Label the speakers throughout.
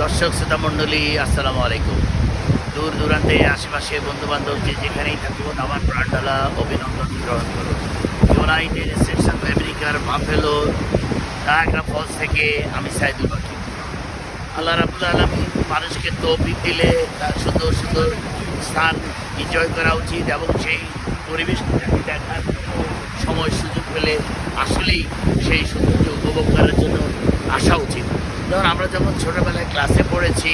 Speaker 1: দর্শক শ্রোতা মণ্ডলী, আসসালামু আলাইকুম। দূর দূরান্তে আশেপাশে বন্ধুবান্ধব যে যেখানেই থাকুন, আমার প্রাণঢালা অভিনন্দন গ্রহণ করুন। ইউনাইটেড স্টেটস অফ আমেরিকার বাফেলো নায়াগ্রা ফলস থেকে আমি সাইদুল বাকি। আল্লাহ রাব্বুল আলামিন মানুষকে তৌফিক দিলে তার সুন্দর সুন্দর স্থান এনজয় করা উচিত এবং সেই পরিবেশটাকে দেখার সময় সুযোগ পেলে আসলেই সেই সৌন্দর্য উপভোগ করার জন্য আসা উচিত। ধরুন আমরা যেমন ছোটোবেলায় ক্লাসে পড়েছি,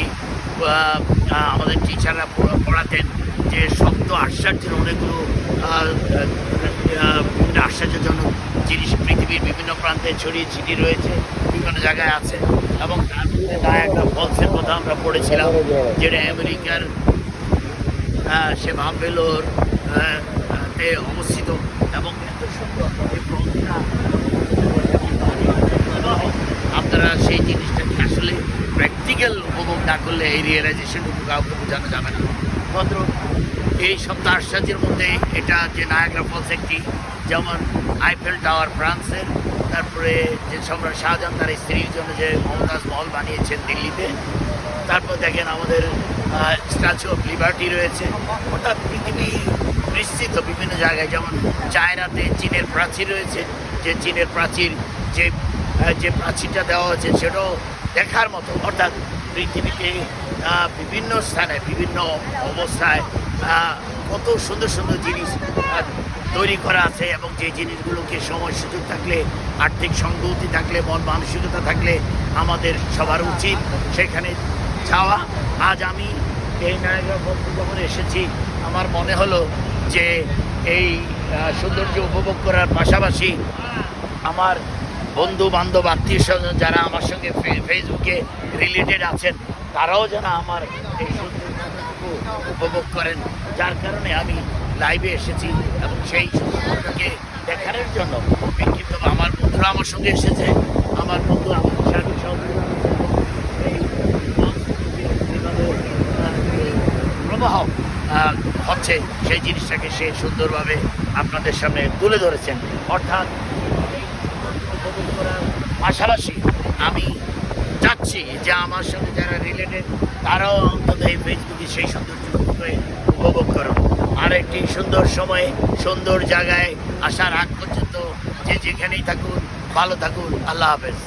Speaker 1: আমাদের টিচাররা পড়াতেন যে শব্দ আশ্চর্যের অনেকগুলো বিভিন্ন আশ্চর্যজনক জিনিস পৃথিবীর বিভিন্ন প্রান্তে ছড়িয়ে ছিটিয়ে রয়েছে, বিভিন্ন জায়গায় আছে। এবং তার মধ্যে নায়াগ্রা ফলসের কথা আমরা পড়েছিলাম, যেটা আমেরিকার সে বাফেলোর তে অবস্থিত এবং এত সুন্দর আপনারা সেই জিনিসটাকে আসলে প্র্যাকটিক্যাল উপভোগ না করলে এই রিয়েলাইজেশনটুকু কাউকে বোঝানো যাবে না। মাত্র এই সপ্ত আশ্চর্যের মধ্যে এটা যে নায়াগ্রা ফলস একটি, যেমন আইফেল টাওয়ার ফ্রান্সের, তারপরে যে সম্রাট শাহজাহান তার স্ত্রীর জন্য যে মমতাজ মহল বানিয়েছেন দিল্লিতে, তারপর দেখেন আমাদের স্ট্যাচু অফ লিবার্টি রয়েছে। অর্থাৎ পৃথিবী বিস্তৃত বিভিন্ন জায়গায়, যেমন চায়নাতে চীনের প্রাচীর রয়েছে, যে চীনের প্রাচীর যে প্রাচীরটা দেওয়া হয়েছে সেটাও দেখার মতো। অর্থাৎ পৃথিবীতে বিভিন্ন স্থানে বিভিন্ন অবস্থায় কত সুন্দর সুন্দর জিনিস তৈরি করা আছে, এবং যে জিনিসগুলোকে সময় সুযোগ থাকলে, আর্থিক সংগতি থাকলে, মন মানসিকতা থাকলে আমাদের সবার উচিত সেখানে যাওয়া। আজ আমি এই নায়াগ্রা ফলসে যখন এসেছি, আমার মনে হলো যে এই সৌন্দর্য উপভোগ করার পাশাপাশি আমার বন্ধু বান্ধব আত্মীয় স্বজন যারা আমার সঙ্গে ফেসবুকে রিলেটেড আছেন, তারাও যেন আমার এই সৌন্দর্যটুকু উপভোগ করেন। যার কারণে আমি লাইভে এসেছি এবং সেই সৌন্দর্যটাকে দেখানোর জন্য বিক্ষিপ্ত আমার বন্ধুরা আমার সঙ্গে এসেছে। আমার বন্ধু আমার সাথে প্রবাহ হচ্ছে সেই জিনিসটাকে সে সুন্দরভাবে আপনাদের সামনে তুলে ধরেছেন। অর্থাৎ উপভোগ করার পাশাপাশি আমি চাচ্ছি যে আমার সঙ্গে যারা রিলেটেড তারাও অন্তত এই ফেসবুকে সেই সৌন্দর্যটুকুকে উপভোগ করুন। আর একটি সুন্দর সময়ে সুন্দর জায়গায় আসার আগ পর্যন্ত যে যেখানেই থাকুন, ভালো থাকুন। আল্লাহ হাফেজ।